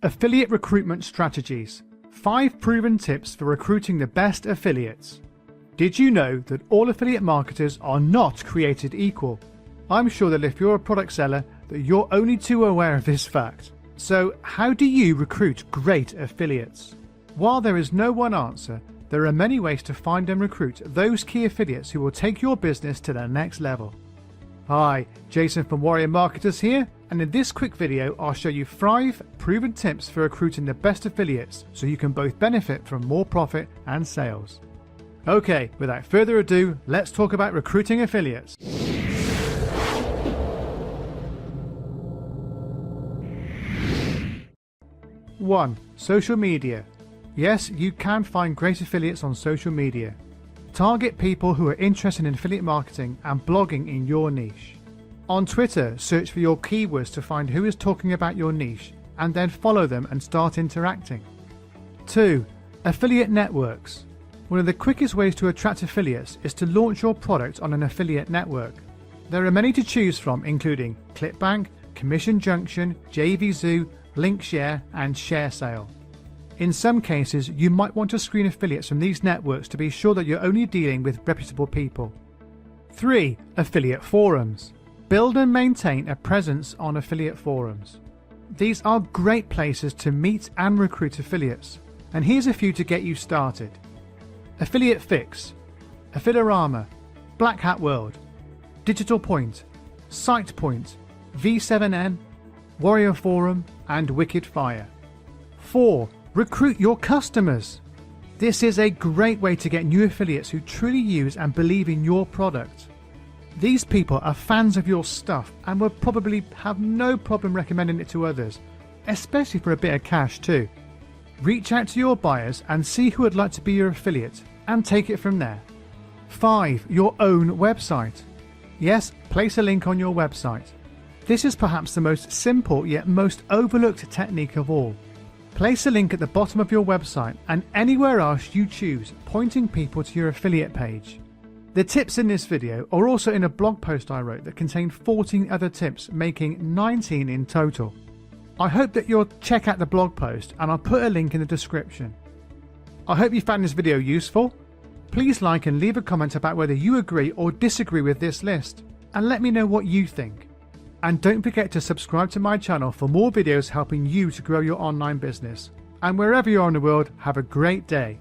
Affiliate recruitment strategies. 5 proven tips for recruiting the best affiliates. Did you know that all affiliate marketers are not created equal? I'm sure that if you're a product seller, that you're only too aware of this fact. So how do you recruit great affiliates? While there is no one answer, there are many ways to find and recruit those key affiliates who will take your business to the next level. Hi, Jason from Warrior Marketers here, and in this quick video I'll show you 5 proven tips for recruiting the best affiliates so you can both benefit from more profit and sales. Okay, without further ado, let's talk about recruiting affiliates. One, social media. Yes, you can find great affiliates on social media. Target people who are interested in affiliate marketing and blogging in your niche. On Twitter, search for your keywords to find who is talking about your niche and then follow them and start interacting. 2. Affiliate networks. One of the quickest ways to attract affiliates is to launch your product on an affiliate network. There are many to choose from, including ClickBank, Commission Junction, JVZoo, LinkShare and ShareSale. In some cases, you might want to screen affiliates from these networks to be sure that you're only dealing with reputable people. 3. Affiliate forums. Build and maintain a presence on affiliate forums. These are great places to meet and recruit affiliates, and here's a few to get you started. Affiliate Fix, Affilorama, Black Hat World, Digital Point, SitePoint, V7N, Warrior Forum and Wicked Fire. 4. Recruit your customers. This is a great way to get new affiliates who truly use and believe in your product. These people are fans of your stuff and will probably have no problem recommending it to others, especially for a bit of cash too. Reach out to your buyers and see who would like to be your affiliate and take it from there. 5. Your own website. Yes, place a link on your website. This is perhaps the most simple yet most overlooked technique of all. Place a link at the bottom of your website and anywhere else you choose, pointing people to your affiliate page. The tips in this video are also in a blog post I wrote that contained 14 other tips, making 19 in total. I hope that you'll check out the blog post and I'll put a link in the description. I hope you found this video useful. Please like and leave a comment about whether you agree or disagree with this list, and let me know what you think. And don't forget to subscribe to my channel for more videos helping you to grow your online business. And wherever you are in the world, have a great day.